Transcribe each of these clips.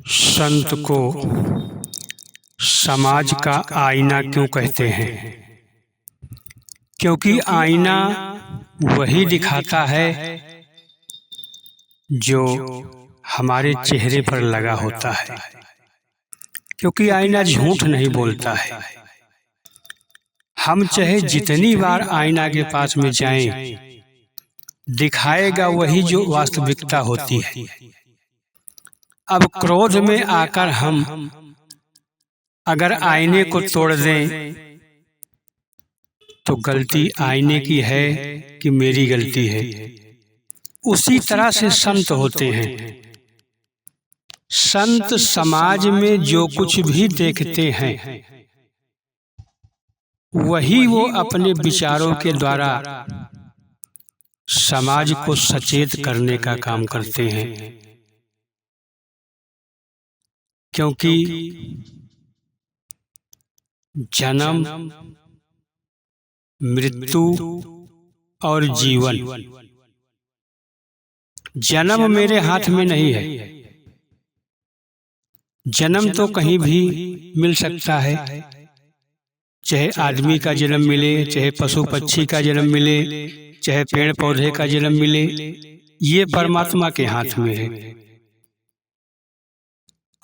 संत को समाज का आईना क्यों कहते हैं? क्योंकि आईना वही दिखाता है जो हमारे चेहरे पर लगा होता है, क्योंकि आईना झूठ नहीं बोलता है। हम चाहे जितनी बार आईना के पास में जाएं, दिखाएगा वही जो वास्तविकता होती है। अब क्रोध में आकर हम अगर आईने को तोड़ दें तो गलती आईने की है कि मेरी गलती है। उसी तरह से संत होते हैं। संत समाज में जो कुछ भी देखते हैं वही वो अपने विचारों के द्वारा समाज को सचेत करने का काम करते हैं। क्योंकि जन्म, मृत्यु और जीवन, जन्म मेरे हाथ में नहीं है। जन्म तो कहीं भी मिल सकता है, चाहे आदमी का जन्म मिले, चाहे पशु पक्षी का जन्म मिले, चाहे पेड़ पौधे का जन्म मिले, ये परमात्मा के हाथ में है।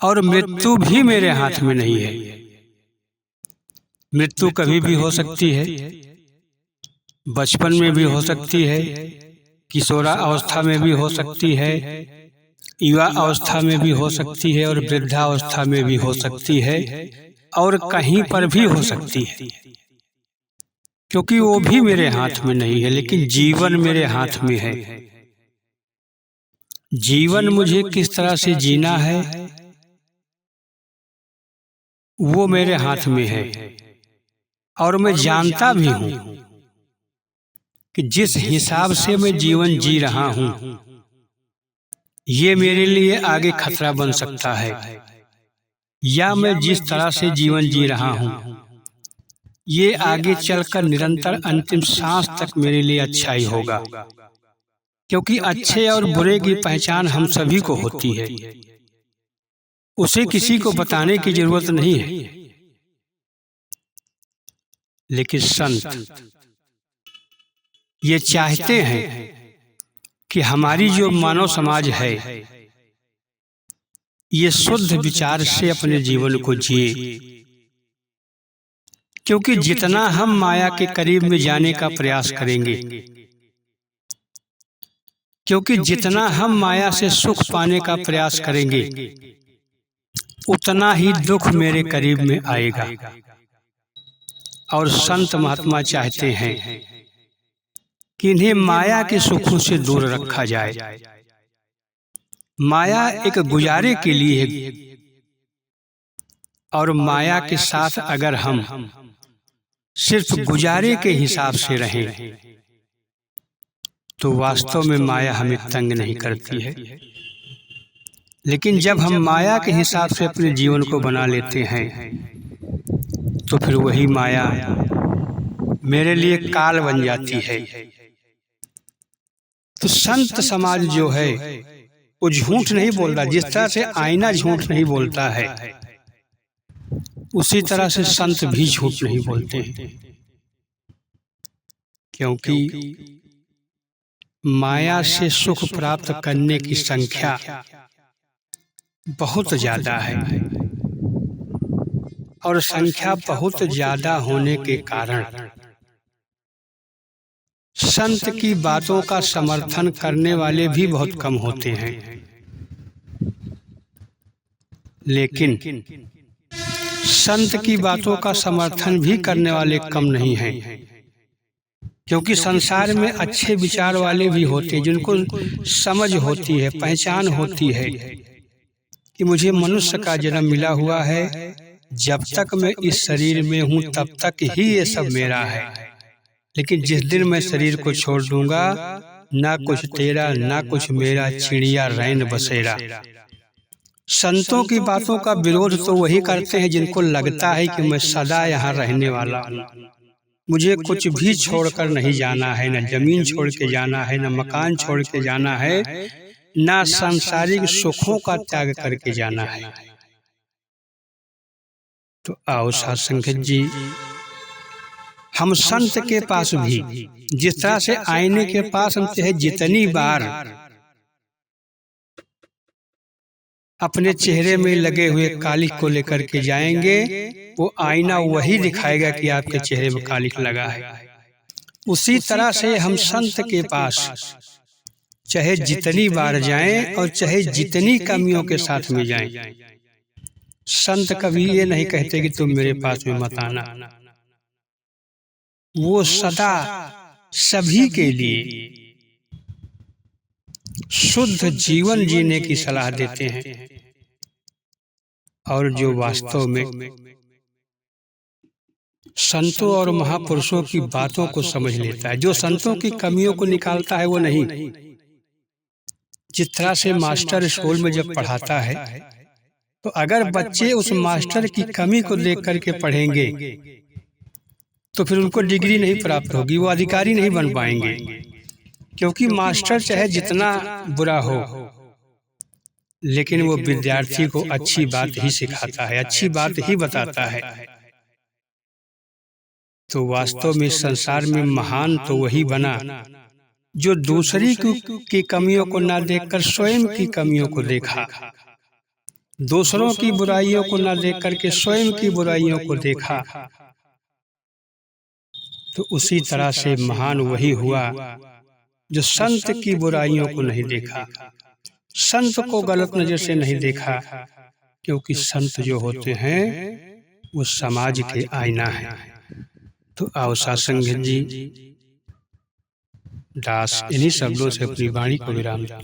और मृत्यु भी मेरे हाथ में नहीं है। मृत्यु कभी भी हो सकती है, बचपन में भी हो सकती है, किशोरा अवस्था में भी हो सकती है, युवा अवस्था में भी हो सकती है और वृद्धावस्था में भी हो सकती है, और कहीं पर भी हो सकती है, क्योंकि वो भी मेरे हाथ में नहीं है। लेकिन जीवन मेरे हाथ में है। जीवन मुझे किस तरह से जीना है वो मेरे हाथ में है। और मैं जानता भी हूं कि जिस हिसाब से मैं जीवन जी रहा हूं ये मेरे लिए आगे खतरा बन सकता है, या मैं जिस तरह से जीवन जी रहा हूं ये आगे चलकर निरंतर अंतिम सांस तक मेरे लिए अच्छा ही होगा। क्योंकि अच्छे और बुरे की पहचान हम सभी को होती है, उसे किसी को बताने की जरूरत नहीं है। लेकिन संत ये चाहते हैं कि हमारी जो मानव समाज है ये शुद्ध विचार से अपने जीवन को जिए। क्योंकि जितना हम माया के करीब में जाने का प्रयास करेंगे, क्योंकि जितना हम माया से सुख पाने का प्रयास करेंगे उतना ही दुख मेरे करीब में आएगा। और संत महात्मा चाहते हैं कि इन्हें माया के सुखों से दूर रखा जाए। माया एक गुजारे के लिए है, और माया के साथ अगर हम सिर्फ गुजारे के हिसाब से रहें तो वास्तव में माया हमें तंग नहीं करती है। लेकिन जब हम माया के हिसाब से अपने जीवन को बना लेते हैं तो फिर वही माया मेरे लिए काल बन जाती है। तो संत समाज जो है वो झूठ नहीं बोलता। जिस तरह से आईना झूठ नहीं बोलता है उसी तरह से संत भी झूठ नहीं बोलते हैं। क्योंकि माया से सुख प्राप्त करने की संख्या बहुत ज्यादा है, और संख्या बहुत ज्यादा होने के कारण संत की बातों का समर्थन करने वाले भी बहुत कम होते हैं। लेकिन संत की बातों का समर्थन भी करने वाले कम नहीं हैं, क्योंकि संसार में अच्छे विचार वाले भी होते हैं, जिनको समझ होती है, पहचान होती है कि मुझे मनुष्य का जन्म मिला हुआ है, जब तक मैं इस शरीर में हूँ तब तक ही ये सब मेरा है। लेकिन जिस दिन मैं शरीर को छोड़ दूंगा, ना कुछ तेरा ना कुछ मेरा, चिड़िया रैन बसेरा। संतों की बातों का विरोध तो वही करते हैं जिनको लगता है कि मैं सदा यहाँ रहने वाला हूँ, मुझे कुछ भी छोड़कर नहीं जाना है, न जमीन छोड़ के जाना है, न मकान छोड़ के जाना है, ना सांसारिक सुखों का त्याग करके जाना है। तो आओ साध संगत जी, हम संत के पास भी जिस तरह से आईने के पास हम चाहे जितनी बार अपने चेहरे में लगे हुए कालिख को लेकर के जाएंगे, वो आईना वही दिखाएगा कि आपके चेहरे में कालिख लगा है। उसी तरह से हम संत के पास चाहे जितनी बार जाएं और चाहे जितनी कमियों के साथ में जाएं, संत कभी ये नहीं कहते कि तुम मेरे पास में मत आना। वो सदा सभी के लिए शुद्ध जीवन जीने की सलाह देते हैं। और जो वास्तव में संतों और महापुरुषों की बातों को समझ लेता है, जो संतों की कमियों को निकालता है, वो नहीं। जिस तरह से मास्टर स्कूल में जब पढ़ाता है, तो अगर बच्चे उस मास्टर की कमी को देख करके पढ़ेंगे तो फिर उनको डिग्री नहीं प्राप्त होगी, वो अधिकारी नहीं बन पाएंगे। क्योंकि मास्टर चाहे जितना बुरा हो, लेकिन वो विद्यार्थी को अच्छी बात ही सिखाता है, अच्छी बात ही बताता है। तो वास्तव में संसार में महान तो वही बना जो दूसरी की कमियों को ना देखकर स्वयं की कमियों को देखा, दूसरों की बुराइयों को ना देख करके स्वयं की बुराइयों को देखा। तो उसी तरह से महान वही हुआ जो संत की बुराइयों को नहीं देखा, संत को गलत नजर से नहीं देखा। क्योंकि संत जो होते हैं वो समाज के आईना है। तो आओ साध संगत जी, दास इन्हीं शब्दों से अपनी वाणी को विराम देता है।